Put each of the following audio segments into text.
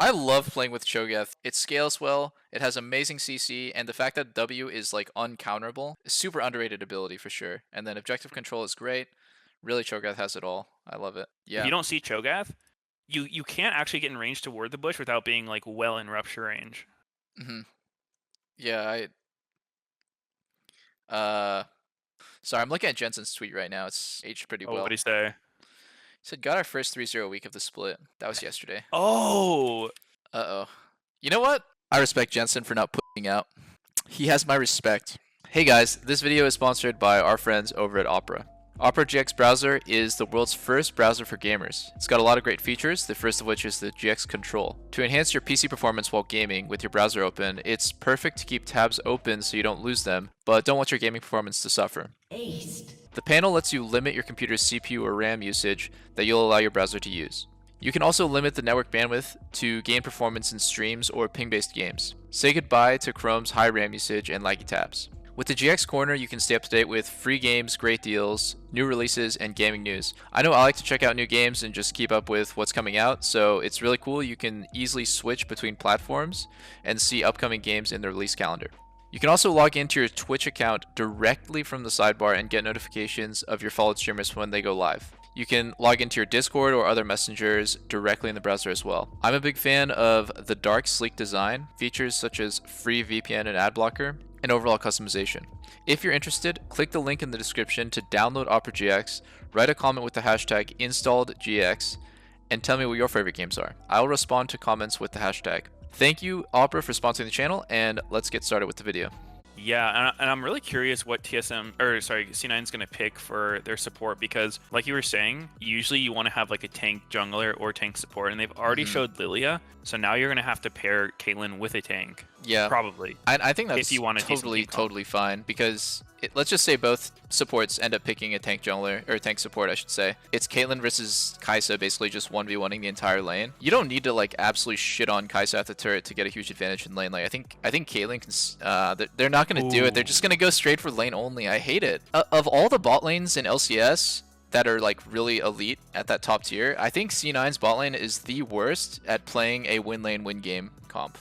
I love playing with Cho'gath. It scales well, it has amazing CC, and the fact that W is like uncounterable is super underrated ability for sure. And then objective control is great. Really, Cho'gath has it all. I love it. If Yeah. you don't see Cho'gath, you can't actually get in range toward the bush without being like well in rupture range. Yeah, sorry, I'm looking at Jensen's tweet right now. It's aged pretty Oh, well. what do you say? He said, got our first 3-0 week of the split. That was yesterday. Oh, Uh-oh. You know what? I respect Jensen for not putting out. He has my respect. Hey guys, this video is sponsored by our friends over at Opera. Opera GX Browser is the world's first browser for gamers. It's got a lot of great features, the first of which is the GX Control. To enhance your PC performance while gaming with your browser open, it's perfect to keep tabs open so you don't lose them, but don't want your gaming performance to suffer. Aced. The panel lets you limit your computer's CPU or RAM usage that you'll allow your browser to use. You can also limit the network bandwidth to gain performance in streams or ping-based games. Say goodbye to Chrome's high RAM usage and laggy tabs. With the GX Corner, you can stay up to date with free games, great deals, new releases, and gaming news. I know I like to check out new games and just keep up with what's coming out, so it's really cool. You can easily switch between platforms and see upcoming games in the release calendar. You can also log into your Twitch account directly from the sidebar and get notifications of your followed streamers when they go live. You can log into your Discord or other messengers directly in the browser as well. I'm a big fan of the dark, sleek design, features such as free VPN and ad blocker, and overall customization. If you're interested, click the link in the description to download Opera GX, write a comment with the hashtag InstalledGX, and tell me what your favorite games are. I'll respond to comments with the hashtag. Thank you, Opera, for sponsoring the channel, and let's get started with the video. yeah, and I'm really curious what C9 is going to pick for their support because, like you were saying, usually you want to have like a tank jungler or tank support, and they've already showed Lilia, so now you're going to have to pair Caitlyn with a tank. Yeah, probably. I think that's if you want to totally fine because let's just say both supports end up picking a tank jungler, or tank support I should say. It's Caitlyn versus Kai'Sa, basically just 1v1ing the entire lane. You don't need to like absolutely shit on Kai'Sa at the turret to get a huge advantage in lane. Like I think Caitlyn can they're not going to do it. They're just going to go straight for lane only. I hate it. Of all the bot lanes in LCS that are like really elite at that top tier, I think C9's bot lane is the worst at playing a win lane win game comp.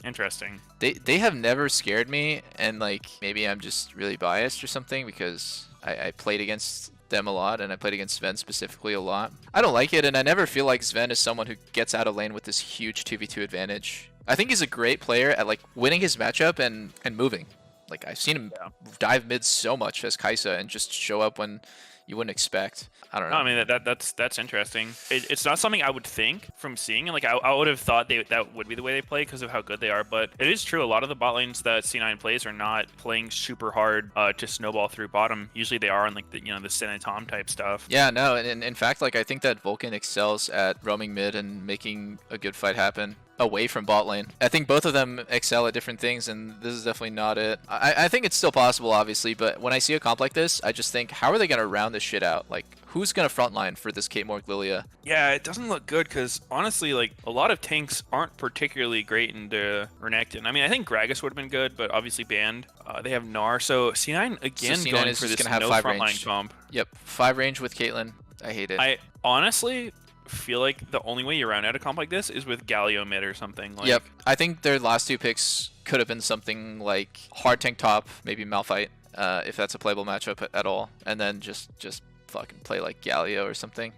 Interesting. They have never scared me, and like maybe I'm just really biased or something because I played against them a lot and I played against Sven specifically a lot. I don't like it, and I never feel like Sven is someone who gets out of lane with this huge 2v2 advantage. I think he's a great player at like winning his matchup and moving. Like I've seen him dive mid so much as Kai'Sa and just show up when you wouldn't expect. I don't know. No, I mean that's interesting. It's not something I would think from seeing. Like I would have thought that would be the way they play because of how good they are. But it is true. A lot of the bot lanes that C9 plays are not playing super hard to snowball through bottom. Usually they are on like the the Sin and Tom type stuff. Yeah, no, and in fact, like I think that Vulcan excels at roaming mid and making a good fight happen away from bot lane. I think both of them excel at different things, and this is definitely not it. I think it's still possible, obviously, but when I see a comp like this, I just think, how are they going to round this shit out? Like, who's going to frontline for this Kate Morg Lilia? Yeah, it doesn't look good because, honestly, like, a lot of tanks aren't particularly great into Renekton. I mean, I think Gragas would have been good, but obviously banned. They have Gnar, so C9, again, so C9 going is for just this gonna have no 5 frontline range. comp. Yep, 5 range with Caitlyn. I hate it. I honestly feel like the only way you round out a comp like this is with Galio mid or something. Like, yep, I think their last 2 picks could have been something like hard tank top, maybe Malphite, if that's a playable matchup at all, and then just fucking play like Galio or something.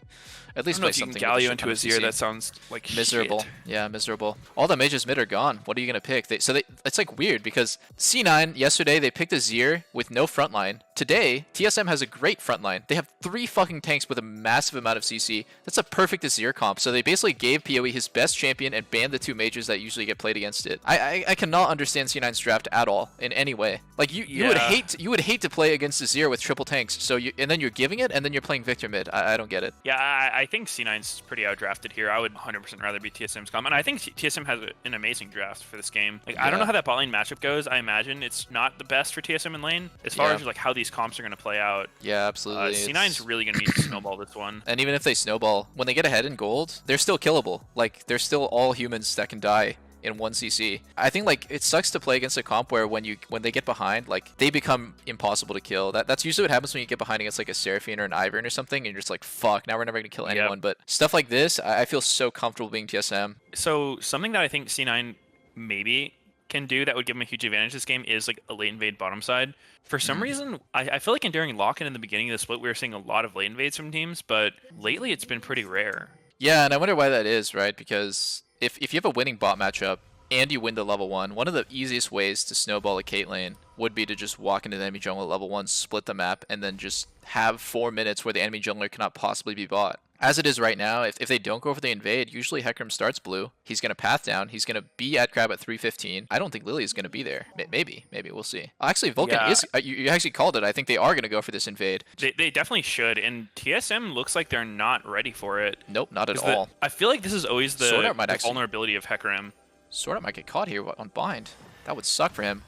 At least I don't know play if you can something Galio into Azir. That sounds like miserable. shit. Yeah, miserable. All the mages mid are gone. What are you gonna pick? It's like weird because C9 yesterday they picked Azir with no frontline. Today TSM has a great frontline. They have 3 fucking tanks with a massive amount of CC. That's a perfect Azir comp. So they basically gave PoE his best champion and banned the 2 mages that usually get played against it. I cannot understand C9's draft at all in any way. Like you would hate to play against Azir with triple tanks. So and then you're giving it, and then you're playing Victor mid. I don't get it. Yeah, I think C9's pretty outdrafted here. I would 100% rather be TSM's comp, and I think TSM has an amazing draft for this game. Like I don't know how that bot lane matchup goes. I imagine it's not the best for TSM in lane as far as like how these comps are going to play out. Yeah, absolutely. C9's really going to need to snowball this one. And even if they snowball, when they get ahead in gold, they're still killable. Like they're still all humans that can die in 1cc. I think like it sucks to play against a comp where when they get behind, like they become impossible to kill. That's usually what happens when you get behind against like a Seraphine or an Ivern or something, and you're just like, fuck, now we're never gonna kill anyone. But stuff like this, I feel so comfortable being TSM. So something that I think C9 maybe can do that would give him a huge advantage this game is like a late invade bottom side. For some reason, I feel like during lock-in in the beginning of the split, we were seeing a lot of late invades from teams, but lately it's been pretty rare. Yeah, and I wonder why that is, right? Because if you have a winning bot matchup and you win the level 1, one of the easiest ways to snowball a Cait lane would be to just walk into the enemy jungle at level 1, split the map, and then just have 4 minutes where the enemy jungler cannot possibly be bought. As it is right now, if they don't go for the invade, usually Hecarim starts blue. He's going to path down. He's going to be at crab at 315. I don't think Lily is going to be there. Maybe we'll see. Actually, Vulcan is... You actually called it. I think they are going to go for this invade. They definitely should, and TSM looks like they're not ready for it. Nope, not at all. I feel like this is always the vulnerability of Hecarim. Sword Art might get caught here on bind. That would suck for him.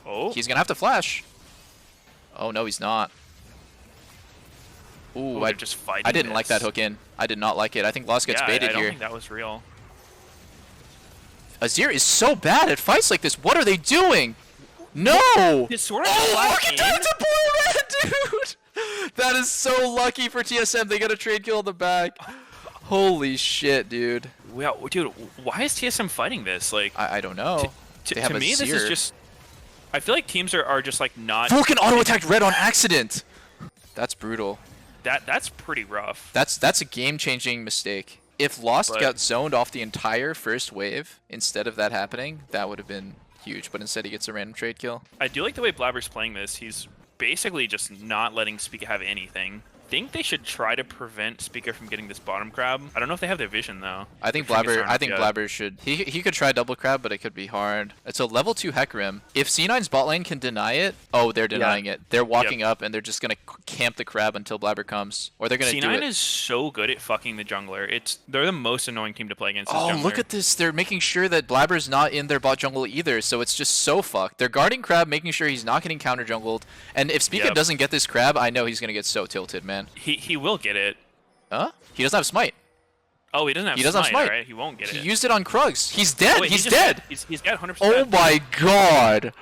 Oh. He's going to have to flash. Oh, no, he's not. Ooh, I just fighting I didn't like that hook in. I did not like it. I think Lost gets baited here. I don't think that was real. Azir is so bad at fights like this. What are they doing? No! His sword look at that! It's a blue red, dude! That is so lucky for TSM. They got a trade kill in the back. Holy shit, dude. Wow, dude, why is TSM fighting this? Like, I don't know. To me, this is just... I feel like teams are just like not... Vulcan auto-attacked red on accident! That's brutal. That's pretty rough. That's a game-changing mistake. If Lost got zoned off the entire first wave instead of that happening, that would have been huge. But instead, he gets a random trade kill. I do like the way Blabber's playing this. He's basically just not letting Spica have anything. I think they should try to prevent Spica from getting this bottom crab. I don't know if they have their vision though. I think Blabber should. He could try double crab, but it could be hard. It's a level 2 Hecarim. If C9's bot lane can deny it, oh, they're denying it. They're walking up and they're just gonna camp the crab until Blabber comes, or they're gonna do it. C9 is so good at fucking the jungler. They're the most annoying team to play against. Oh, look at this! They're making sure that Blabber's not in their bot jungle either, so it's just so fucked. They're guarding crab, making sure he's not getting counter jungled. And if Spica doesn't get this crab, I know he's gonna get so tilted, man. He will get it. Huh? He doesn't have smite. Oh, he doesn't have smite. Right? He won't get it. He used it on Krugs. He's dead. Oh, wait, he's dead. He's dead 100%. Oh my god.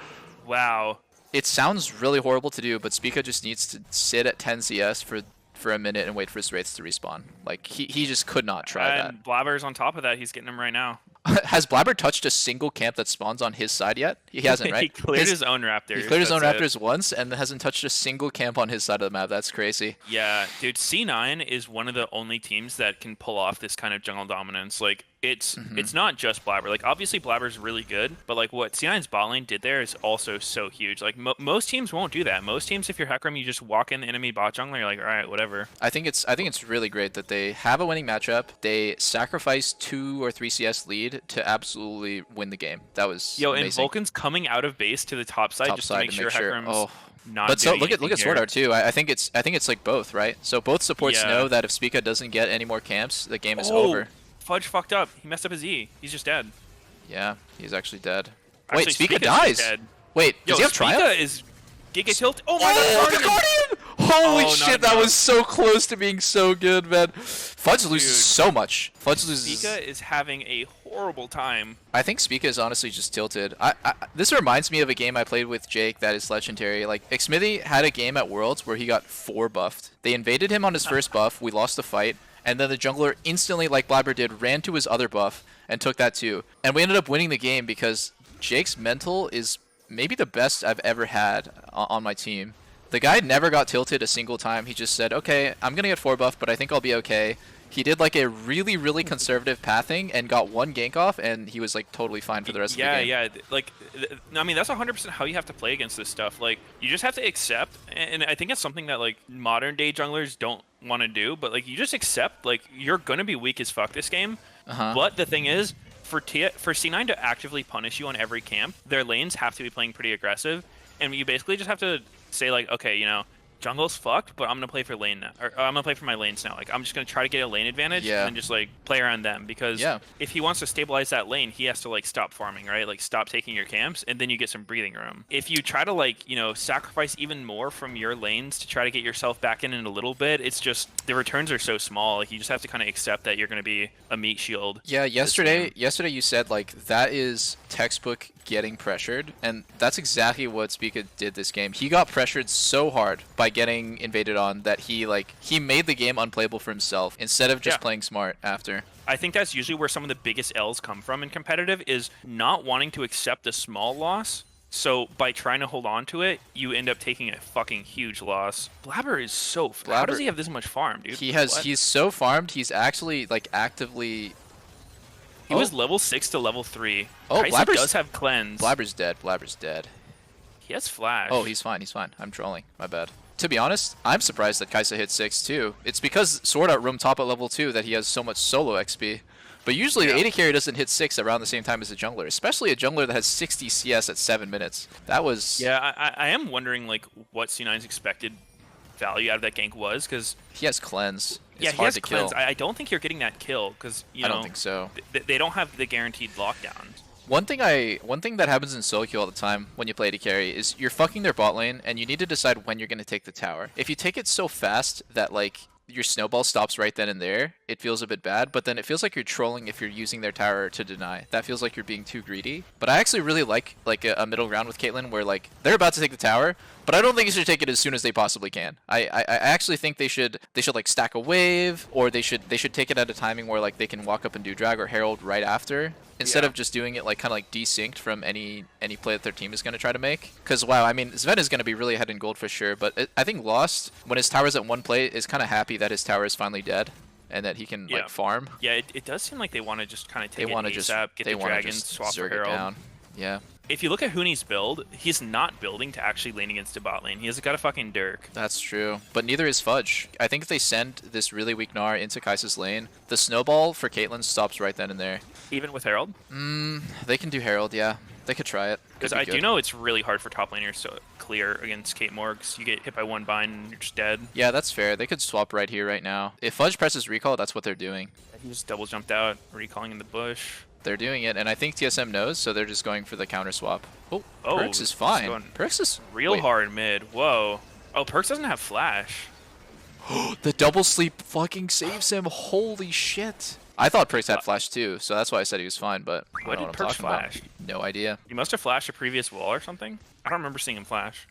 Wow. It sounds really horrible to do, but Spica just needs to sit at 10 CS for a minute and wait for his wraiths to respawn. Like, he just could not try that. And Blabber's on top of that. He's getting him right now. Has Blabber touched a single camp that spawns on his side yet? He hasn't, right? He cleared his own raptors. He cleared his own raptors once and hasn't touched a single camp on his side of the map. That's crazy. Yeah, dude, C9 is one of the only teams that can pull off this kind of jungle dominance. Like, it's not just Blabber. Like, obviously Blabber's really good, but like what C9's bot lane did there is also so huge. Like, most teams won't do that. Most teams, if you're Hecarim, you just walk in the enemy bot jungle, you're like, all right, whatever. I think it's really great that they have a winning matchup. They sacrifice 2 or 3 CS lead to absolutely win the game. That was amazing. And Vulcan's coming out of base to the top side to make sure Hecarim's not but so doing look at Sword Art too. I think it's like both, right? So both supports know that if Spica doesn't get any more camps, the game is over. Fudge fucked up. He messed up his E. He's just dead. Yeah, he's actually dead. Actually, wait, Spica dies. Dead. Wait, does he have Triumph? Spica is Giga Tilt. Oh my god, the Guardian! Holy shit, that was so close to being so good, man. Fudge loses so much. Fudge loses. Spica is having a horrible time. I think Spica is honestly just tilted. This reminds me of a game I played with Jake that is legendary. Like, Xmithy had a game at Worlds where he got 4 buffed. They invaded him on his first buff. We lost the fight. And then the jungler instantly, like Blabber did, ran to his other buff and took that too. And we ended up winning the game because Jake's mental is maybe the best I've ever had on my team. The guy never got tilted a single time. He just said, okay, I'm going to get 4 buff, but I think I'll be okay. He did like a really, really conservative pathing and got 1 gank off, and he was like totally fine for the rest of the game. Yeah. Like, I mean, that's 100% how you have to play against this stuff. Like, you just have to accept, and I think it's something that like modern day junglers don't want to do, but like you just accept like you're going to be weak as fuck this game. But the thing is, for C9 to actively punish you on every camp, their lanes have to be playing pretty aggressive, and you basically just have to say like, okay, you know, jungle's fucked, but I'm gonna play for lane now. Or I'm gonna play for my lanes now. Like I'm just gonna try to get a lane advantage Yeah. and then just like play around them because Yeah. if he wants to stabilize that lane, he has to like stop farming, right? Like stop taking your camps, and then you get some breathing room. If you try to like sacrifice even more from your lanes to try to get yourself back in a little bit, it's just the returns are so small. Like you just have to kind of accept that you're gonna be a meat shield. Yeah, yesterday you said like that is textbook getting pressured, and that's exactly what Spica did this game. He got pressured so hard by getting invaded on that he made the game unplayable for himself instead of just playing smart after. I think that's usually where some of the biggest L's come from in competitive is not wanting to accept a small loss. So by trying to hold on to it, you end up taking a fucking huge loss. Blabber is so... How does he have this much farm, dude? He's so farmed, he's actually like actively... He was level 6 to level 3. Oh, Blabber does have cleanse. Blabber's dead. Blabber's dead. He has flash. Oh, he's fine. He's fine. I'm trolling. My bad. To be honest, I'm surprised that Kai'Sa hit 6 too. It's because Sword Art roam top at level 2 that he has so much solo XP. But usually the AD carry doesn't hit 6 around the same time as a jungler, especially a jungler that has 60 CS at 7 minutes. That was... Yeah, I am wondering like what C9's expected value out of that gank was, because... He has cleanse. It's he hard has to cleanse. kill. I don't think you're getting that kill, because, I don't think so. They don't have the guaranteed lockdown. One thing that happens in solo queue all the time when you play AD carry is you're fucking their bot lane, and you need to decide when you're going to take the tower. If you take it so fast that like your snowball stops right then and there, it feels a bit bad, but then it feels like you're trolling if you're using their tower to deny. That feels like you're being too greedy. But I actually really like a middle ground with Caitlyn where like they're about to take the tower, but I don't think you should take it as soon as they possibly can. I actually think they should like stack a wave, or they should take it at a timing where like they can walk up and do drag or herald right after, instead of just doing it like kind of like desynced from any play that their team is going to try to make. Because wow, I mean Sven is going to be really ahead in gold for sure, but I think Lost, when his tower's at one play, is kind of happy that his tower is finally dead and that he can like farm. Yeah, it does seem like they want to just kind of take it ASAP, just get the dragon, swap for herald. Down. Yeah. If you look at Huni's build, he's not building to actually lane against a bot lane. He has got a fucking Dirk. That's true. But neither is Fudge. I think if they send this really weak Gnar into Kai'Sa's lane, the snowball for Caitlyn stops right then and there. Even with Herald? They can do Herald, yeah. They could try it. Because I do know it's really hard for top laners to clear against Kate Morgs. You get hit by one bind and you're just dead. Yeah, that's fair. They could swap right here, right now. If Fudge presses recall, that's what they're doing. He just double jumped out, recalling in the bush. They're doing it, and I think TSM knows, so they're just going for the counter swap. Oh, Perks is fine. Perks is real hard mid. Whoa. Oh, Perks doesn't have flash. The double sleep fucking saves him. Holy shit. I thought Perks had flash too, so that's why I said he was fine, but I don't know what I'm talking about. No idea. He must have flashed a previous wall or something. I don't remember seeing him flash.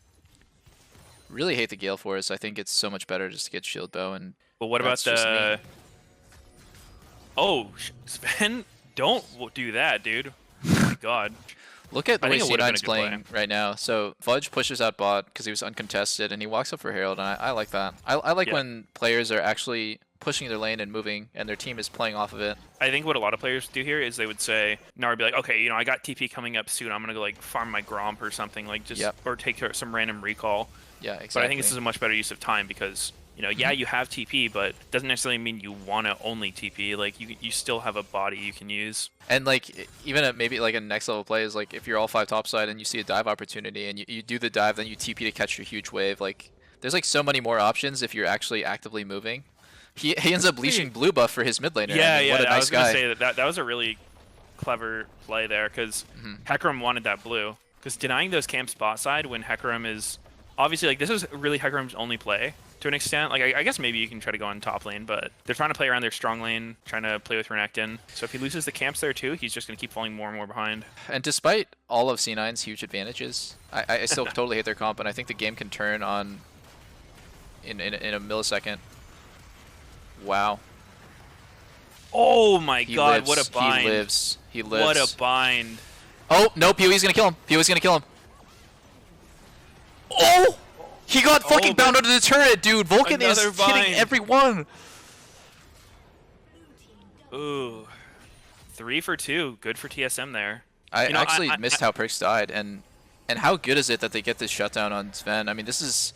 Really hate the Gale Force. I think it's so much better just to get shield bow and... Well, what about the... Oh, Sven... Don't do that, dude. Oh my god. Look at the way C9's playing right now. So Fudge pushes out bot because he was uncontested, and he walks up for Herald, and I like that. I like when players are actually pushing their lane and moving, and their team is playing off of it. I think what a lot of players do here is they would say, Nar would be like, okay, I got TP coming up soon. I'm going to go like farm my Gromp or something, like just or take some random recall. Yeah, exactly. But I think this is a much better use of time because... yeah, you have TP, but it doesn't necessarily mean you want to only TP. Like, you still have a body you can use. And, like, even at maybe, like, a next-level play is, like, if you're all 5 topside and you see a dive opportunity and you do the dive, then you TP to catch your huge wave. Like, there's, like, so many more options if you're actually actively moving. He ends up leashing blue buff for his mid laner. Yeah, what a nice I was guy. going to say that was a really clever play there because Hecarim wanted that blue. Because denying those camps bot side when Hecarim is... Obviously, like, this is really Hecarim's only play. To an extent, like I guess maybe you can try to go on top lane, but they're trying to play around their strong lane, trying to play with Renekton. So if he loses the camps there too, he's just going to keep falling more and more behind. And despite all of C9's huge advantages, I still totally hate their comp, and I think the game can turn on in a millisecond. Wow. Oh my god, what a bind. He lives. He lives. What a bind. Oh, no, PoE's going to kill him. PoE's going to kill him. Oh! He got fucking bound under the turret, dude. Vulcan is hitting everyone. Ooh. 3 for 2. Good for TSM there. I actually missed how Perks died, and how good is it that they get this shutdown on Sven? I mean, this is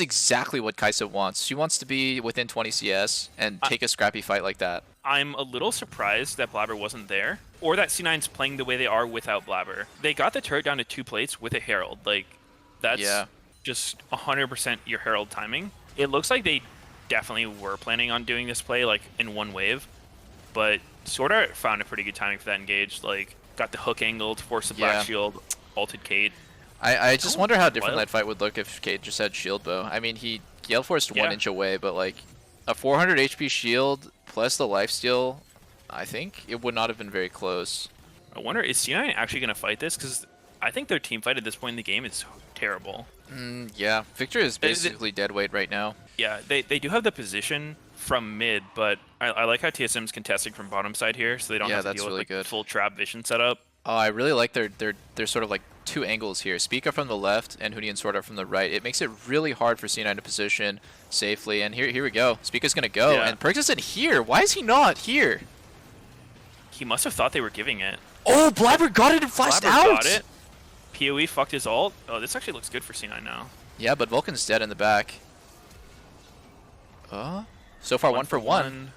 exactly what Kai'Sa wants. She wants to be within 20 CS and take a scrappy fight like that. I'm a little surprised that Blabber wasn't there, or that C9's playing the way they are without Blabber. They got the turret down to 2 plates with a Herald. Like, that's... Yeah. just 100% your Herald timing. It looks like they definitely were planning on doing this play like in one wave, but Sword Art found a pretty good timing for that engage. Like, got the hook angle to force the Black Shield, ulted Kate. I just wonder how different that fight would look if Kate just had shield bow. I mean, he Gale Forced 1 inch away, but like a 400 HP shield plus the lifesteal, I think it would not have been very close. I wonder, is C9 actually going to fight this? Because I think their team fight at this point in the game is terrible. Yeah, Victor is basically dead weight right now. Yeah, they do have the position from mid, but I like how TSM's contesting from bottom side here, so they don't have to deal with like, full trap vision setup. Oh, I really like their sort of like two angles here. Spica from the left and Huni and Sword Art from the right. It makes it really hard for C9 to position safely. And here we go. Spica's gonna go, and Perks isn't here. Why is he not here? He must have thought they were giving it. Oh, Blabber got it and flashed out. Got it. PoE fucked his ult. Oh, this actually looks good for C9 now. Yeah, but Vulcan's dead in the back. So far one for one.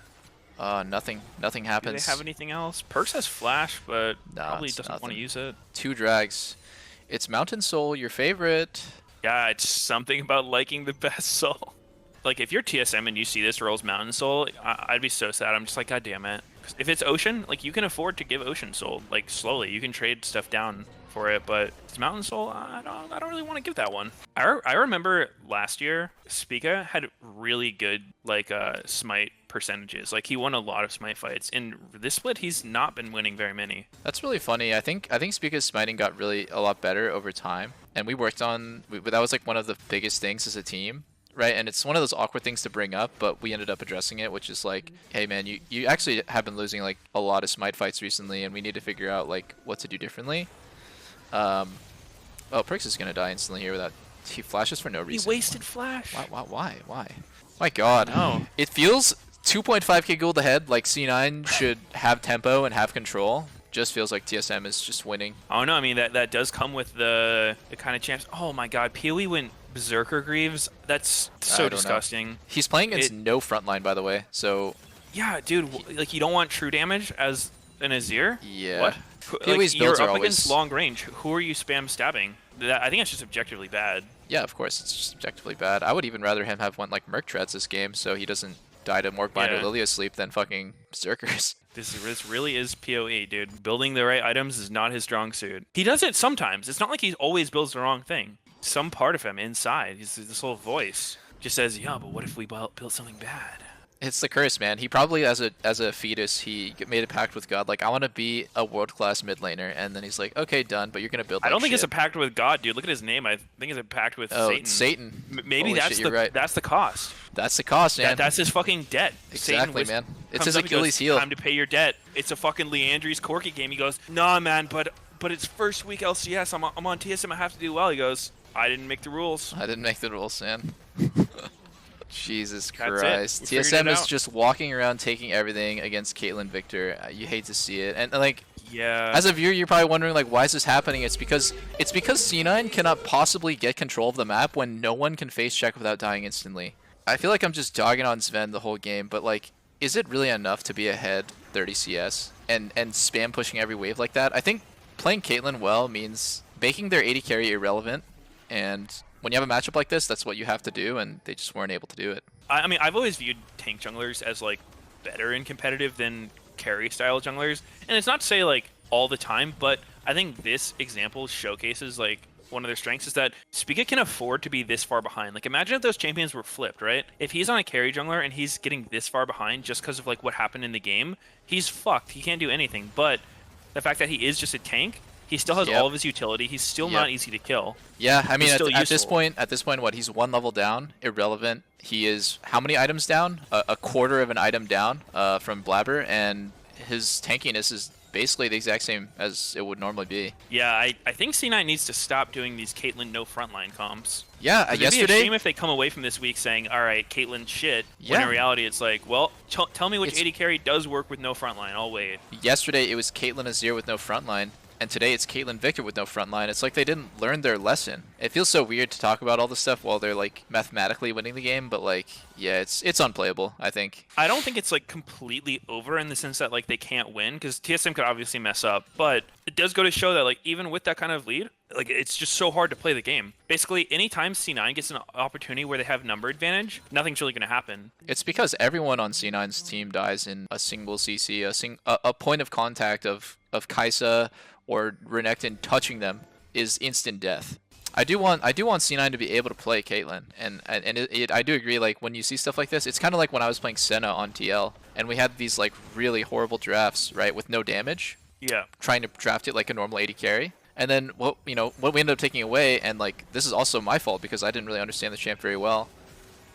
Nothing happens. Do they have anything else? Perks has flash, but probably doesn't want to use it. 2 drags. It's Mountain Soul, your favorite. Yeah, it's something about liking the best soul. Like, if you're TSM and you see this rolls Mountain Soul, I'd be so sad. I'm just like, God damn it. If it's Ocean, like, you can afford to give Ocean Soul, like, slowly. You can trade stuff down for it, but it's Mountain Soul, I don't really want to give that one. I remember last year, Spica had really good, like, smite percentages. Like, he won a lot of smite fights. In this split, he's not been winning very many. That's really funny. I think Spica's smiting got really a lot better over time, and we worked on, that was like one of the biggest things as a team. Right, and it's one of those awkward things to bring up, but we ended up addressing it, which is like, hey man, you actually have been losing like a lot of smite fights recently, and we need to figure out like what to do differently. Oh, Perks is gonna die instantly here without, he flashes for no reason. He wasted flash. Why? My God. No. It feels 2.5k gold ahead, like C9 should have tempo and have control. Just feels like TSM is just winning. Oh no, I mean that does come with the kind of chance. Oh my God, PoE went Berserker Greaves. That's so disgusting. He's playing against no frontline, by the way, so... Yeah, dude, like, you don't want true damage as an Azir? Yeah. What? PoE's like, you're are up always... against long range. Who are you spam stabbing? I think that's just objectively bad. Yeah, of course, it's just objectively bad. I would even rather him have one like Merc Treads this game, so he doesn't die to Morkbind or Lilia Sleep than fucking Berserkers. This really is PoE, dude. Building the right items is not his strong suit. He does it sometimes. It's not like he always builds the wrong thing. Some part of him inside, this whole voice, just says, yeah, but what if we built something bad? It's the curse, man. He probably, as a fetus, he made a pact with God, like, I want to be a world-class mid laner, and then he's like, okay, done, but you're going to build like I don't think shit. it's a pact with God, dude. Look at his name. I think it's a pact with Satan. It's Satan. Maybe that's the cost. That's the cost, man. That's his fucking debt. Exactly, man. It's his Achilles heel. Time to pay your debt. It's a fucking Leandry's Corki game. He goes, nah, man, but it's first week LCS. I'm on TSM. I have to do well. He goes, I didn't make the rules. I didn't make the rules, man. Jesus Christ. TSM is just walking around taking everything against Caitlyn Victor. You hate to see it. And like, yeah. As a viewer, you're probably wondering like, why is this happening? It's because C9 cannot possibly get control of the map when no one can face check without dying instantly. I feel like I'm just dogging on Sven the whole game, but like, is it really enough to be ahead 30 CS and spam pushing every wave like that? I think playing Caitlyn well means making their 80 carry irrelevant, and when you have a matchup like this, that's what you have to do, and they just weren't able to do it. I mean, I've always viewed tank junglers as like better in competitive than carry style junglers, and it's not to say like all the time, but I think this example showcases like one of their strengths is that Spica can afford to be this far behind. Like, imagine if those champions were flipped, right? If he's on a carry jungler and he's getting this far behind just because of like what happened in the game, he's fucked. He can't do anything. But the fact that he is just a tank, he still has all of his utility. He's still not easy to kill. Yeah, I mean, at this point, what, he's 1 level down, irrelevant. He is how many items down? A quarter of an item down from Blabber, and his tankiness is basically the exact same as it would normally be. Yeah, I think C9 needs to stop doing these Caitlyn no frontline comps. Yeah, yesterday... It'd be a shame if they come away from this week saying, all right, Caitlyn shit, when in reality it's like, well, tell me which 80 carry does work with no frontline, I'll wait. Yesterday it was Caitlyn Azir with no frontline, And today it's Caitlyn Victor with no front line. It's like they didn't learn their lesson. It feels so weird to talk about all this stuff while they're like mathematically winning the game, but like, yeah, it's unplayable, I think. I don't think it's like completely over in the sense that like they can't win, because TSM could obviously mess up, but it does go to show that like even with that kind of lead, like it's just so hard to play the game. Basically, anytime C9 gets an opportunity where they have number advantage, nothing's really going to happen. It's because everyone on C9's team dies in a single CC, a point of contact of Kai'Sa or Renekton touching them is instant death. I do want C9 to be able to play Caitlyn, and I do agree, like when you see stuff like this, it's kind of like when I was playing Senna on TL, and we had these like really horrible drafts, right, with no damage. Yeah. Trying to draft it like a normal AD carry. And then what we ended up taking away, and like this is also my fault because I didn't really understand the champ very well.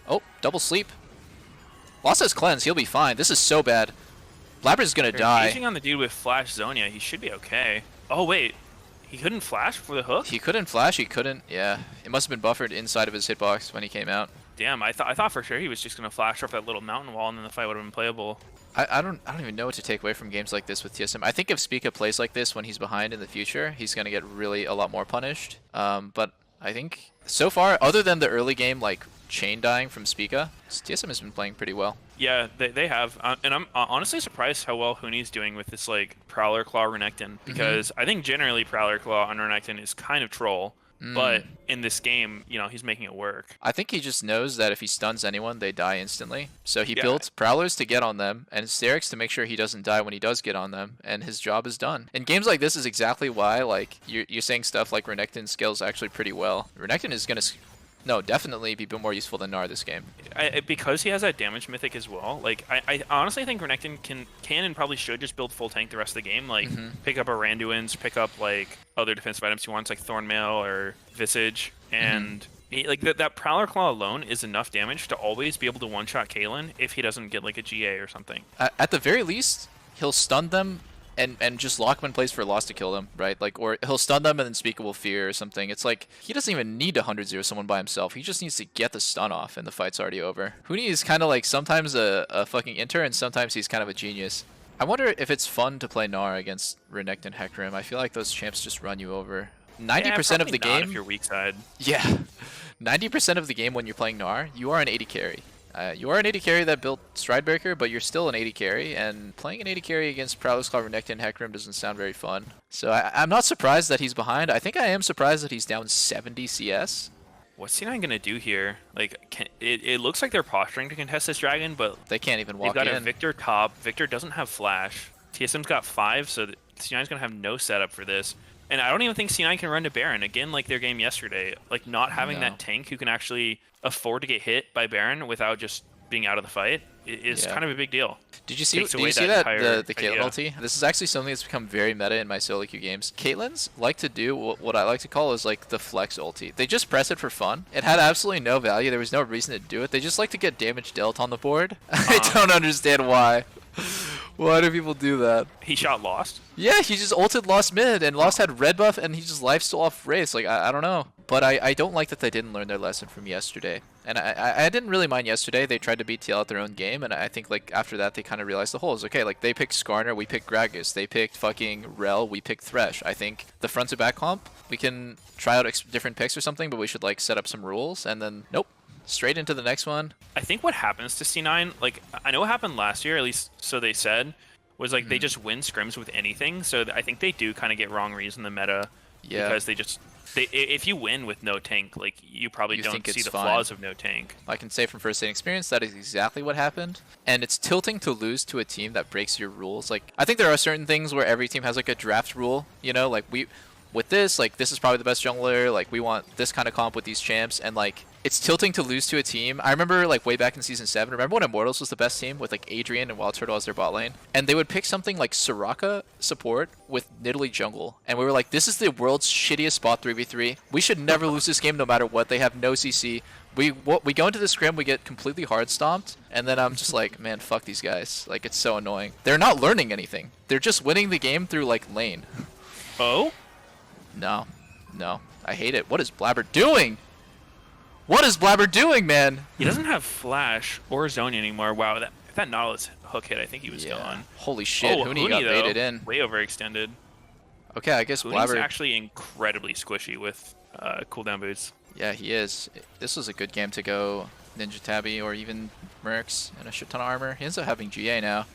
Oh, double sleep. Lost his cleanse, he'll be fine. This is so bad. Blabber's gonna die. Engaging on the dude with Flash Zonia, he should be okay. Oh wait, he couldn't flash for the hook? He couldn't flash, he couldn't, yeah. It must have been buffered inside of his hitbox when he came out. Damn, I thought for sure he was just gonna flash off that little mountain wall and then the fight would have been playable. I don't even know what to take away from games like this with TSM. I think if Spica plays like this when he's behind in the future, he's gonna get really a lot more punished. But I think so far, other than the early game like chain dying from Spica, TSM has been playing pretty well. Yeah, they have, and I'm honestly surprised how well Huni's doing with this like Prowler Claw Renekton, because I think generally Prowler Claw on Renekton is kind of troll. But in this game, you know, he's making it work. I think he just knows that if he stuns anyone, they die instantly. So he built Prowlers to get on them, and Sterix to make sure he doesn't die when he does get on them, and his job is done. And games like this is exactly why, like, you're saying stuff like Renekton scales actually pretty well. Renekton is going to... No, definitely be more useful than Gnar this game. Because he has that damage mythic as well, like, I honestly think Renekton can and probably should just build full tank the rest of the game. Like, pick up a Randuin's, pick up, like, other defensive items he wants, like Thornmail or Visage, and... Like that Prowler Claw alone is enough damage to always be able to one-shot Caitlyn if he doesn't get like a GA or something. At the very least, he'll stun them and just lock him in place for a loss to kill them, right? Like, or he'll stun them and then Spica will fear or something. It's like he doesn't even need to 100-0 someone by himself. He just needs to get the stun off and the fight's already over. Huni is kind of like sometimes a fucking inter and sometimes he's kind of a genius. I wonder if it's fun to play Gnar against Renekton Hecarim. I feel like those champs just run you over. 90% of the game, if you're weak side. Yeah, 90% of the game when you're playing Gnar, you are an AD carry. You are an AD carry that built Stridebreaker, but you're still an AD carry, and playing an AD carry against Prowler's Claw, Renekton, Hecarim doesn't sound very fun. So I'm not surprised that he's behind. I think I am surprised that he's down 70 CS. What's C9 gonna do here? Like, it looks like they're posturing to contest this dragon, but they can't even walk in. They've got a Victor top. Victor doesn't have flash. TSM's got 5, so C9's gonna have no setup for this. And I don't even think C9 can run to Baron. Again, like their game yesterday. Like, not having that tank who can actually afford to get hit by Baron without just being out of the fight is kind of a big deal. Did you see that the Caitlyn ulti? This is actually something that's become very meta in my solo queue games. Caitlyn's like to do what I like to call is like the flex ulti. They just press it for fun. It had absolutely no value. There was no reason to do it. They just like to get damage dealt on the board. I don't understand why. Why do people do that? He shot Lost? Yeah, he just ulted Lost mid, and Lost had red buff, and he just lifesteal off Wraith. Like, I don't know. But I don't like that they didn't learn their lesson from yesterday. And I didn't really mind yesterday. They tried to beat TL at their own game, and I think, like, after that, they kind of realized the holes. Okay, like, they picked Skarner, we picked Gragas. They picked fucking Rel, we picked Thresh. I think the front-to-back comp, we can try out different picks or something, but we should, like, set up some rules, and then, nope. Straight into the next one. I think what happens to C9, like, I know what happened last year, at least so they said, was like they just win scrims with anything. So I think they do kind of get wrong reads in the meta. Yeah. Because if you win with no tank, like, you probably don't see the flaws of no tank. I can say from first-hand experience that is exactly what happened. And it's tilting to lose to a team that breaks your rules. Like, I think there are certain things where every team has like a draft rule, you know, like with this, like, this is probably the best jungler, like, we want this kind of comp with these champs, and, like, it's tilting to lose to a team. I remember, like, way back in Season 7, remember when Immortals was the best team with, like, Adrian and Wild Turtle as their bot lane? And they would pick something like Soraka support with Nidalee jungle, and we were like, this is the world's shittiest spot 3v3. We should never lose this game no matter what. They have no CC. We go into the scrim, we get completely hard stomped, and then I'm just like, man, fuck these guys. Like, it's so annoying. They're not learning anything. They're just winning the game through, like, lane. Oh? No. I hate it. What is Blabber doing? What is Blabber doing, man? He doesn't have Flash or Zonia anymore. Wow, if that Nautilus hook hit, I think he was gone. Holy shit, Huni got baited in. Way overextended. Okay, I guess He's Blabber. actually incredibly squishy with cooldown boots. Yeah, he is. This was a good game to go Ninja Tabby or even Mercs and a shit ton of armor. He ends up having GA now.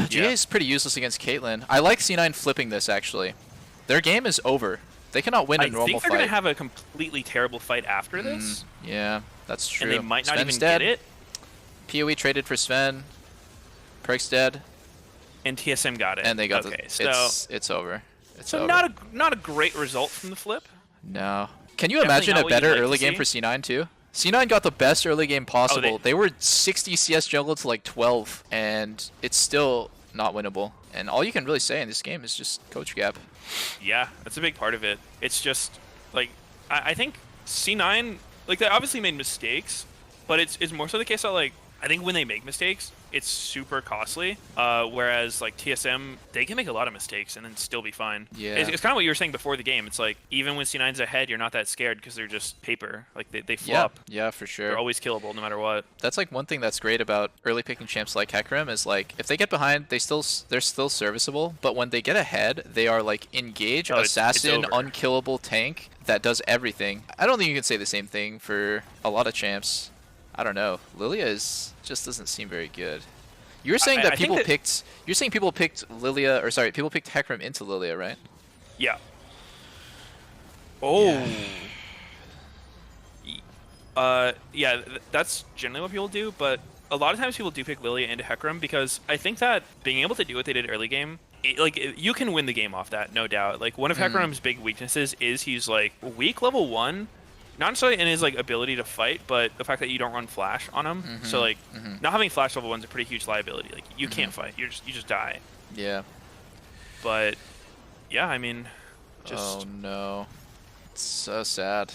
GA is pretty useless against Caitlyn. I like C9 flipping this, actually. Their game is over. They cannot win a normal fight. I think they're going to have a completely terrible fight after this. Yeah, that's true. And they might not Sven's even dead. get it. PoE traded for Sven. Perk's dead. And TSM got it. And they got okay, it's over. It's over. Not a great result from the flip. No. Can you Definitely imagine not a what you'd better like to early game see. for C9 too? C9 got the best early game possible. They were 60 CS jungle to like 12, and it's still not winnable. And all you can really say in this game is just coach gap. Yeah, that's a big part of it. It's just like I think C9, like, they obviously made mistakes, but it's more so the case that, like, I think when they make mistakes, it's super costly. Whereas like TSM, they can make a lot of mistakes and then still be fine. Yeah. It's kind of what you were saying before the game. It's like even when C9's ahead, you're not that scared because they're just paper. Like they flop. Yeah, for sure. They're always killable no matter what. That's like one thing that's great about early picking champs like Hecarim is like if they get behind, they're still serviceable. But when they get ahead, they are like engage, assassin, it's over. unkillable tank that does everything. I don't think you can say the same thing for a lot of champs. I don't know. Lilia just doesn't seem very good. You were saying that people picked. You're saying people picked Lilia, or sorry, people picked Hecarim into Lilia, right? Yeah. Oh. Yeah, that's generally what people do, but a lot of times people do pick Lilia into Hecarim because I think that being able to do what they did early game, you can win the game off that, no doubt. Like, one of Hecarim's big weaknesses is he's, like, weak level 1, not necessarily in his, like, ability to fight, but the fact that you don't run flash on him. So, like, not having flash level 1 is a pretty huge liability. Like, you can't fight. You just die. Yeah. But, yeah, I mean, Oh no. It's so sad.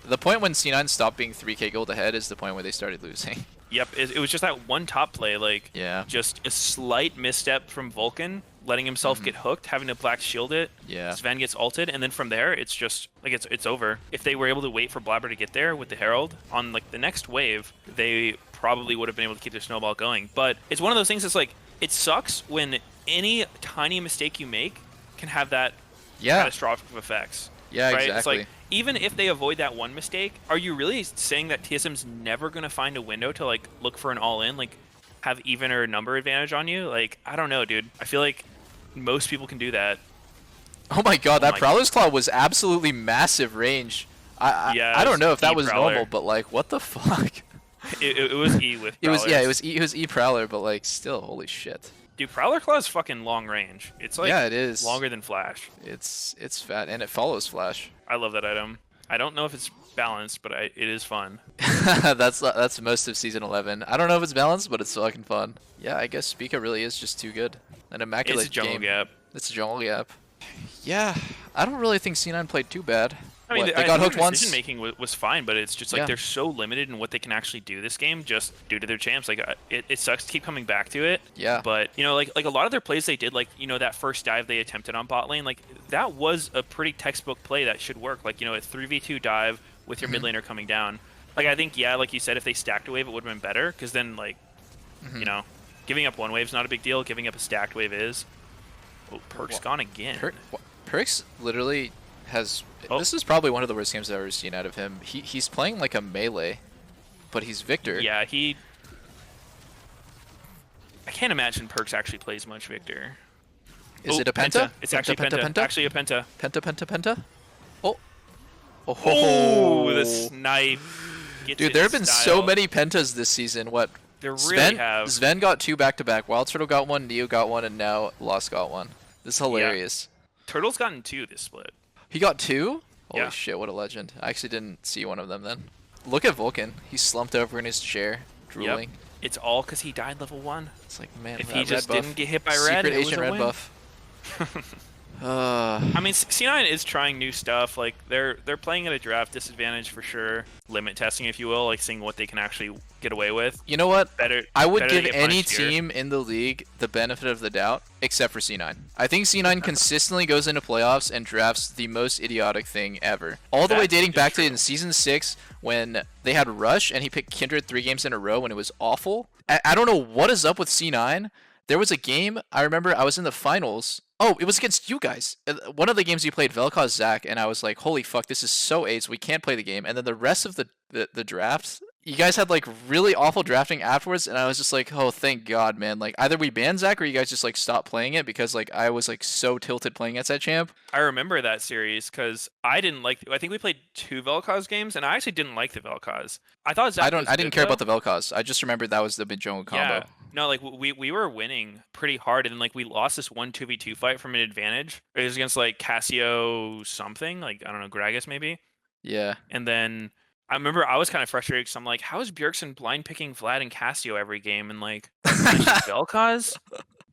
The point when C9 stopped being 3k gold ahead is the point where they started losing. Yep, it was just that one top play, like, Yeah. just a slight misstep from Vulcan, letting himself get hooked, having to black shield it. Yeah. Sven gets ulted, and then from there, it's just, like, it's over. If they were able to wait for Blabber to get there with the Herald, on, like, the next wave, they probably would have been able to keep their snowball going. But it's one of those things that's, like, it sucks when any tiny mistake you make can have that catastrophic effects. Yeah, right? exactly. It's like, even if they avoid that one mistake, are you really saying that TSM's never going to find a window to, like, look for an all-in, like, have even or number advantage on you? Like, I don't know, dude. I feel like most people can do that. Oh my god, that Prowler's Claw was absolutely massive range. I don't know if that was Prowler. normal, but like, what the fuck? It was E with Prowler. It was E Prowler, but like, still, holy shit. Dude, Prowler Claw is fucking long range. It's like it is longer than Flash. It's fat and it follows Flash. I love that item. I don't know if it's balanced, but it is fun. that's most of season 11. I don't know if it's balanced, but it's fucking fun. Yeah, I guess Spica really is just too good. An immaculate It's a jungle gap. It's a jungle gap. Yeah, I don't really think C9 played too bad. I mean, they got hooked once. Decision making was fine, but it's just like they're so limited in what they can actually do this game, just due to their champs. Like, it sucks to keep coming back to it. Yeah. But you know, like a lot of their plays they did, like, you know, that first dive they attempted on bot lane, like, that was a pretty textbook play that should work. Like, you know, a 3v2 dive with your mid laner coming down. Like, I think, yeah, like you said, if they stacked a wave, it would have been better, because then, like, you know, giving up one wave's not a big deal. Giving up a stacked wave is. Oh, Perk's gone again. Perk's literally has. This is probably one of the worst games I've ever seen out of him. He's playing like a melee, but he's Victor. Yeah, I can't imagine Perks actually plays much Victor. Is it a penta? It's actually penta. Actually a penta. Penta. Oh. Oh, the snipe. Dude, there have been so many pentas this season. What? There really have. Sven got 2 back-to-back. Wild Turtle got 1, Neo got 1, and now Lost got 1. This is hilarious. Yeah. Turtle's gotten 2 this split. He got 2? Holy Yeah. shit, what a legend. I actually didn't see one of them then. Look at Vulcan. He's slumped over in his chair, drooling. Yep. It's all because he died level 1. It's like, man, if that he just red buff. didn't get hit by red, Secret it was Agent a red win. buff. I mean, C9 is trying new stuff. Like, they're playing at a draft disadvantage for sure. Limit testing, if you will, like seeing what they can actually get away with. You know what? I would better give to get any punished here. team in the league the benefit of the doubt, except for C9. I think C9 consistently goes into playoffs and drafts the most idiotic thing ever. All the way dating back to in Season 6 when they had Rush and he picked Kindred 3 games in a row when it was awful. I don't know what is up with C9. There was a game, I remember I was in the finals Oh, it was against you guys. One of the games you played, Vel'Koz Zach, and I was like, holy fuck, this is so AIDS. We can't play the game. And then the rest of the drafts, you guys had like really awful drafting afterwards, and I was just like, oh, thank God, man. Like either we ban Zach or you guys just like stop playing it because like I was like so tilted playing as that champ. I remember that series because I didn't like. I think we played 2 Vel'Koz games, and I actually didn't like the Vel'Koz. I thought Zach was I good didn't care though. about the Vel'Koz. I just remembered that was the mid jungle Yeah. combo. No, like we were winning pretty hard, and then like we lost this 1-2v2 fight from an advantage. It was against like Cassio something, like I don't know, Gragas maybe. Yeah. And then I remember I was kind of frustrated because I'm like, how is BJERGSEN blind picking Vlad and Cassio every game, and like it's just Vel'Koz?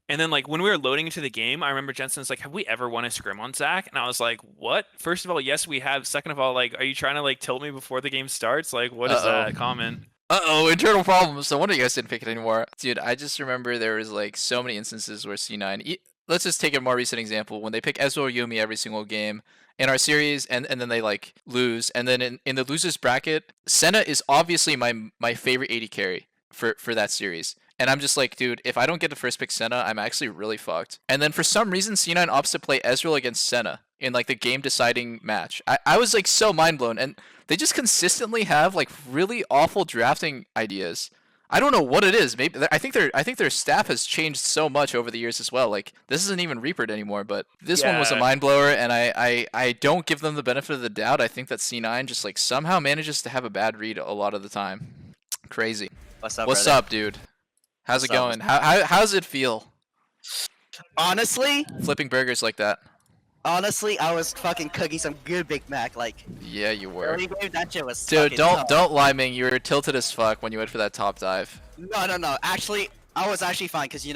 And then like when we were loading into the game, I remember Jensen's like, have we ever won a scrim on Zach? And I was like, what? First of all, yes, we have. Second of all, like, are you trying to like tilt me before the game starts? Like, what is Uh-oh. that comment? Uh-oh, internal problems. No wonder you guys didn't pick it anymore. Dude, I just remember there was like so many instances where C9... Let's just take a more recent example. When they pick Ezreal or Yumi every single game in our series, and then they like lose. And then in the losers bracket, Senna is obviously my favorite AD carry for that series. And I'm just like, dude, if I don't get the first pick Senna, I'm actually really fucked. And then for some reason, C9 opts to play Ezreal against Senna in like the game deciding match. I was like so mind blown. And they just consistently have like really awful drafting ideas. I don't know what it is. Maybe I think their staff has changed so much over the years as well. Like this isn't even Reapered anymore, but this one was a Yeah. mind blower, and I don't give them the benefit of the doubt. I think that C9 just like somehow manages to have a bad read a lot of the time. Crazy. What's up, What's brother? up, dude? How's What's it up? going? How's it feel Honestly, flipping burgers like that? honestly, I was fucking cooking some good Big Mac. Like Yeah, you were. early game, that shit was Dude, fucking tough. don't lie, Ming. You were tilted as fuck when you went for that top dive. No. Actually, I was actually fine because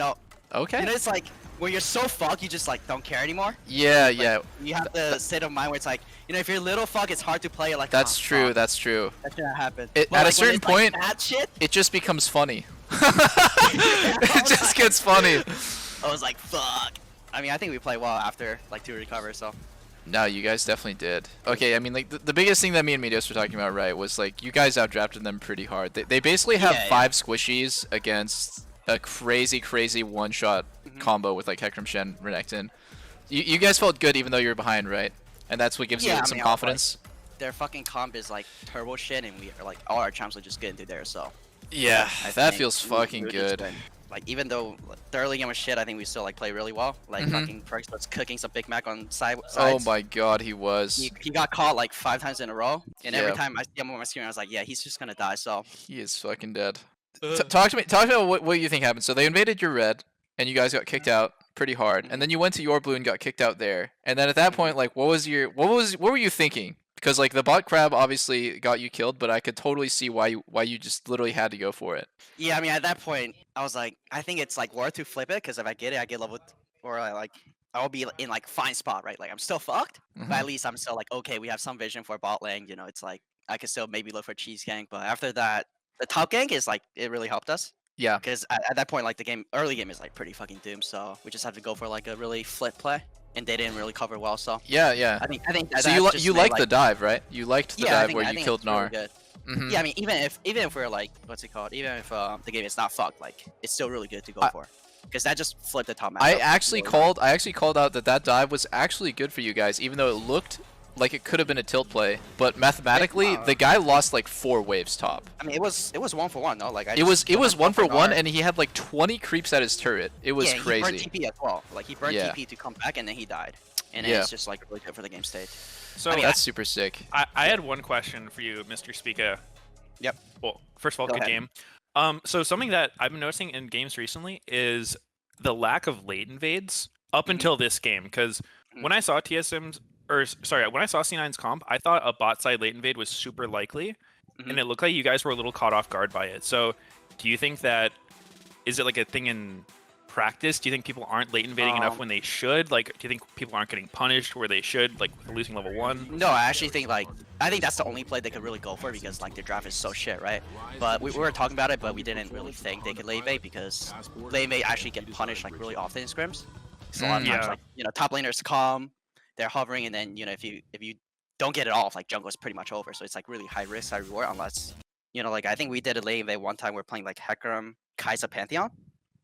Okay. it's like when you're so fucked, you just like don't care anymore. Yeah, Like, yeah. You have the state of mind where it's like, if you're little fuck, it's hard to play it. Like That's oh, true. fuck, That's true. that shouldn't happen. At But, a like, when certain it's, like, point, that shit, it just becomes funny. It just gets funny. I was like, fuck. I mean, I think we played well after like 2 recovers, so. No, you guys definitely did. Okay, I mean, like, the biggest thing that me and METEOS were talking about, right, was, like, you guys outdrafted them pretty hard. They basically have Yeah, 5 squishies against a crazy one-shot combo with, like, Hecarim, Shen, Renekton. You guys felt good even though you were behind, right? And that's what gives Yeah, you I some mean, I was confidence? Their fucking comp is like turbo shit, and we are like all our champs are just getting through there. So Yeah, I that think feels we fucking would just good. win. Like even though the early game was shit, I think we still like play really well. Like Mhm. fucking Perks was cooking some Big Mac on sides. Oh my god, he was. He got caught like 5 times in a row, and every Yeah. time I see him on my screen, I was like, yeah, he's just gonna die. So He is fucking dead. Talk to me about what you think happened. So they invaded your red, and you guys got kicked out pretty hard. And then you went to your blue and got kicked out there. And then at that point, like, what were you thinking? Because like the bot crab obviously got you killed, but I could totally see why you just literally had to go for it. yeah, I mean at that point, I was like, I think it's like worth to flip it because if I get it, I get level, or I'll be in like fine spot, right? Like I'm still fucked, Mhm. but at least I'm still like okay. We have some vision for bot lane. It's like I could still maybe look for cheese gank, but after that, the top gank is like it really helped us Yeah. because at that point, like the early game is like pretty fucking doomed. So we just have to go for like a really flip play, and they didn't really cover well. So Yeah. I think that So that just you made, liked like, the dive, right? You liked the yeah, I dive think- where I you think killed it's really Nar. good. Mhm. Yeah, I mean even if we're like what's it called? Even if the game is not fucked, like it's still really good to go for because that just flipped the top match. I actually called out that dive was actually good for you guys, even though it looked like it could have been a tilt play. But mathematically, the guy lost like 4 waves top. I mean, it was 1-for-1, no? Like It was 1 for 1, Nar. and he had like 20 creeps at his turret. It was Yeah, he burned crazy. TP as well. Like he burned Yeah. TP to come back, and then he died. And Yeah. it's just like really good for the game state. So I mean, That's super sick. I had one question for you, Mr. Spica. Yep. Well, first of all, Go good ahead. game. So something that I've been noticing in games recently is the lack of late invades up until this game. Because when I saw TSM's, when I saw C9's comp, I thought a bot side late invade was super likely, and it looked like you guys were a little caught off guard by it. So, do you think that is it like a thing in practice? Do you think people aren't late invading enough when they should? Like, do you think people aren't getting punished where they should, like losing level 1? No, I actually think I think that's the only play they could really go for because like their draft is so shit, right? But we were talking about it, but we didn't really think they could late invade because late invade actually get punished like really often in scrims. So a lot of times, Yeah. like top laners come, they're hovering, and then if you don't get it off, like jungle is pretty much over. So it's like really high risk, high reward, unless like I think we did a late invade one time. We're playing like Hecarim, Kai'Sa, Pantheon,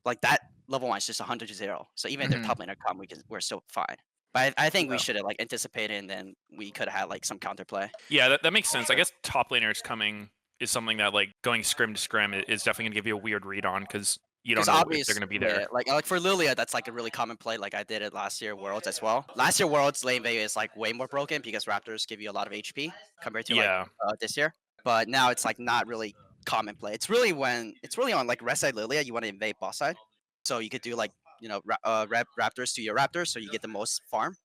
like that level 1 is just 100 to 0. So even if their Mhm. top laner come, we're still fine. But I think we Yeah. should have like anticipated, and then we could have had like some counterplay. Yeah, that makes sense. I guess top laners coming is something that like going scrim to scrim is definitely gonna give you a weird read on because you don't Because know if they're obvious, gonna be yeah, there. like for Lilia, that's like a really common play. Like I did it last year Worlds as well. Last year Worlds lane Vega is like way more broken because Raptors give you a lot of HP compared to like Yeah. this year. But now it's like not really common play. It's really on like red side Lilia, you want to invade boss side, so you could do like Raptors to your Raptors, so you get the most farm.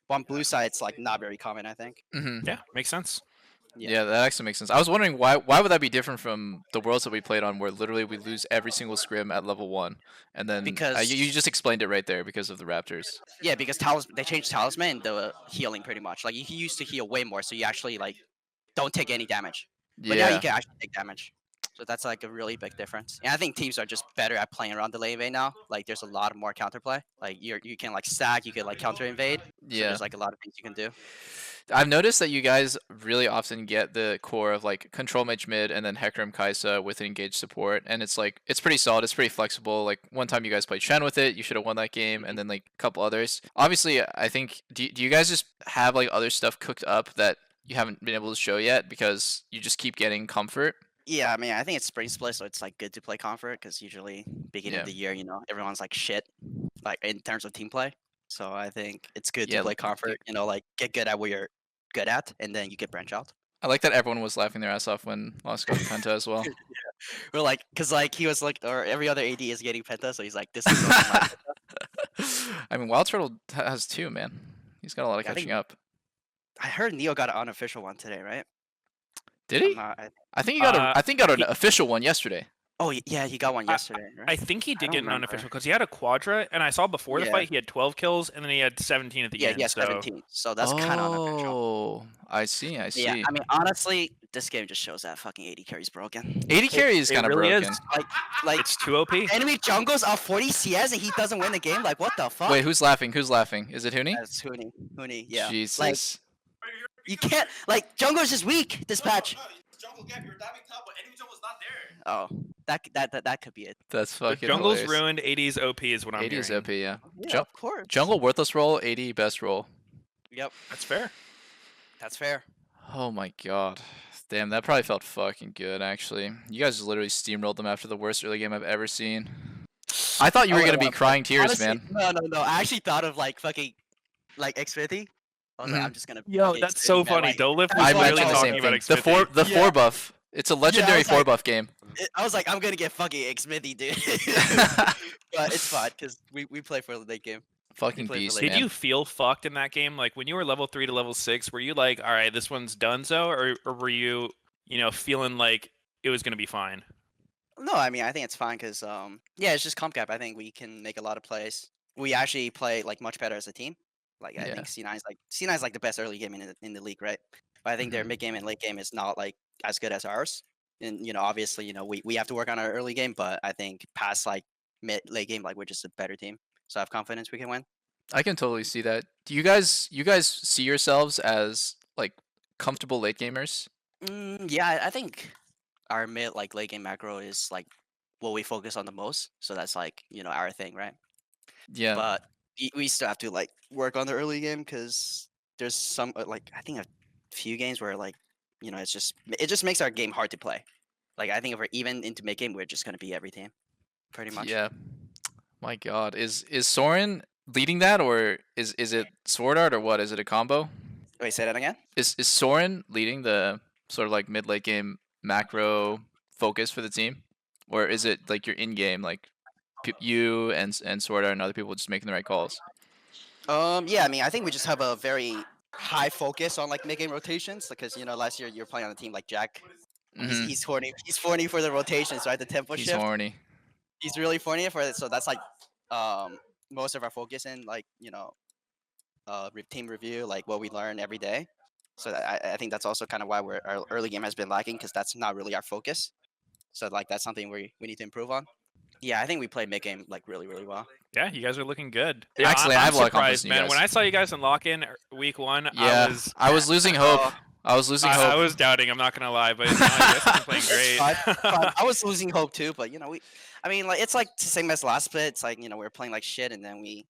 But on blue side, it's like not very common, I think. Mhm. Yeah, makes sense. Yeah, that actually makes sense. I was wondering why would that be different from the worlds that we played on, where literally we lose every single scrim at level 1, and then Because you just explained it right there because of the Raptors. yeah, because they changed talisman and the healing pretty much. Like he used to heal way more, so you actually like don't take any damage. But now you Yeah, can actually take damage. So that's like a really big difference. And I think teams are just better at playing around the lane invade now. Like there's a lot more counterplay. Like you can like stack, you can like counter invade. So yeah. there's like a lot of things you can do. I've noticed that you guys really often get the core of like control mage mid and then Hecarim Kaisa with engaged support, and it's like it's pretty solid. It's pretty flexible. Like one time you guys played Shen with it, you should have won that game, and then like a couple others. Obviously, I think do you guys just have like other stuff cooked up that you haven't been able to show yet because you just keep getting comfort? Yeah, I mean I think it's spring split, so it's like good to play comfort because usually beginning Yeah, of the year, everyone's like shit, like in terms of team play. So I think it's good to yeah. play comfort. Like get good at what you're good at, and then you can branch out. I like that everyone was laughing their ass off when Lost got Penta as well. We're like, cause like he was like, or every other AD is getting penta, so he's like, this is also my I mean, Wild Turtle has two, man. He's got a lot of Yeah, catching up. I heard Neo got an unofficial one today, right? Did I'm he? not. I think he got Uh, I think got an he- official one yesterday. Yeah, he got one yesterday, right? I think he did don't get an remember. unofficial because he had a quadra, and I saw before the Yeah. fight he had 12 kills, and then he had 17 at the Yeah, end. he has So 17, so that's kind of unofficial. Oh, I see. I Yeah, see. I mean, honestly, this game just shows that fucking AD carry's broken. 80 carry is it kind of really broken. is. Like It's too OP. enemy jungle's off 40 CS and he doesn't win the game. Like, what the fuck? Wait, who's laughing? Who's laughing? Is it Huni? That's Huni. Huni, yeah. Like, Jesus. you can't. Like, jungle's just weak this patch. Jungle gap, you're diving top, but enemy jungle's not there. Oh, that could be it. That's The fucking jungle's hilarious. ruined. 80's OP is what I'm 80 is hearing. OP, yeah. Yeah, of course. Jungle worthless roll, 80 best roll. Yep, That's fair. that's fair. Oh my god. Damn, that probably felt fucking good, actually. You guys literally steamrolled them after the worst early game I've ever seen. I thought you were I going to be would've crying tears, Honestly, man. No. I actually thought of like fucking like X50. I was like, Mhm. I'm just gonna. Yo, fucking that's X50, so man, funny. like, Doublelift I was I was really mentioned the talking same about thing. X50. The Yeah. 4 buff. It's a legendary was 4 like- buff game. I was like, I'm gonna get fucking X50, dude. But it's fine because we play for the late game. Fucking played for beast, late. Did man. you feel fucked in that game? Like when you were level 3 to level 6, were you like, all right, this one's donezo, or were you, feeling like it was gonna be fine? No, I mean I think it's fine because yeah, it's just comp cap. I think we can make a lot of plays. We actually play like much better as a team. Like I Yeah. think C9 is like the best early game in the league, right? But I think their Mhm. mid game and late game is not like as good as ours. And obviously, we have to work on our early game, but I think past like mid late game, like we're just a better team. So I have confidence we can win. I can totally see that. Do you guys see yourselves as like comfortable late gamers? Yeah, I think our mid like late game macro is like what we focus on the most. So that's like our thing, right? Yeah. But we still have to like work on the early game because there's some like I think a few games where like it just makes our game hard to play. Like I think if we're even into mid game, we're just gonna be every team, pretty much. Yeah. My god. Is Soren leading that, or is it Sword Art, or what? Is it a combo? Wait, say that again. Is Soren leading the sort of like mid late game macro focus for the team? Or is it like your in game, like you and Sword Art and other people just making the right calls? Yeah, I mean I think we just have a very high focus on like mid game rotations because last year you're playing on a team like Jack. Mhm. He's horny. He's horny for the rotations, right? The tempo He's shift. horny. He's really horny for it. So that's like most of our focus in like team review, like what we learn every day. So I think that's also kind of why our early game has been lacking because that's not really our focus. So like that's something we need to improve on. Yeah, I think we play mid game like really well. Yeah, you guys are looking good. Actually, I I'm have a lot of confidence surprised, in you man. When guys. I saw you guys in lock-in week 1, Yeah, I was losing hope. I was losing hope. I was doubting. I'm not gonna lie, but no, you guys have been playing great. Fine. I was losing hope too, but you know, I mean, like it's like the same as last split. It's like, you know, we were playing like shit, and then we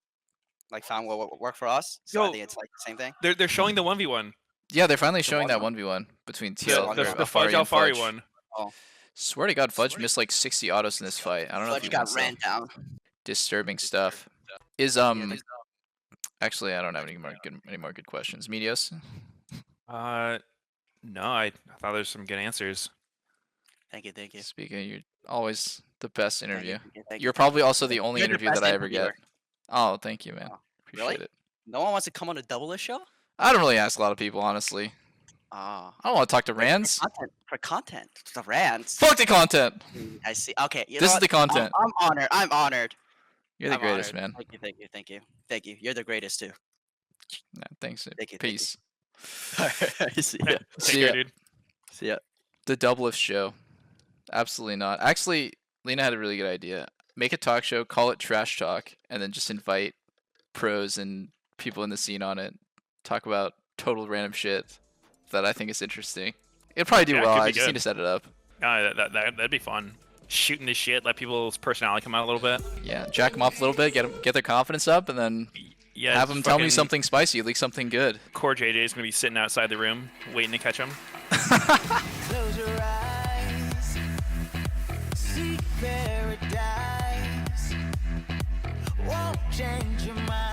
like found what worked for us. So I Yo, think it's like the same thing. They're showing the 1v1. Yeah, they're finally showing that 1v1. 1v1 between The, TL, the, or the Fudge Alfari and Alfari Fudge. one. Oh, Swear to God, Fudge missed like 60 autos in this fight. I don't know if Fudge you got guys ran down. disturbing stuff. Is actually I don't have any more good questions. Meteos? No, I thought there's some good answers. Thank you. Spica, you're always the best Thank you, interview. thank You're you. probably also the only You're the interview best that I ever get. interviewer. Oh, thank you, man. Oh, Appreciate really? it. No one wants to come on a Doublelift show? I don't really ask a lot of people, honestly. Ah, I don't want to talk to Rands. for content. The rants. Fuck the content. I see. Okay, you know This is what? the content. I'm honored. I'm honored. You're the I'm greatest, honored. man. Thank you. You're the greatest too. Nah, thanks. Thank you. Peace. See ya. Take See care, ya. dude. See ya. The Doublelift show. Absolutely not. Actually, Lena had a really good idea. Make a talk show, call it Trash Talk, and then just invite pros and people in the scene on it. Talk about total random shit that I think is interesting. It'd probably do Yeah, it well. could I be just good. need to set it up. That'd be fun. Shooting this shit, let people's personality come out a little bit. Yeah, jack them up a little bit, get their confidence up, and then Yeah, have them tell me fucking something spicy, like something good. Core JJ is gonna be sitting outside the room waiting to catch him. Close your eyes, seek paradise. Won't change your mind.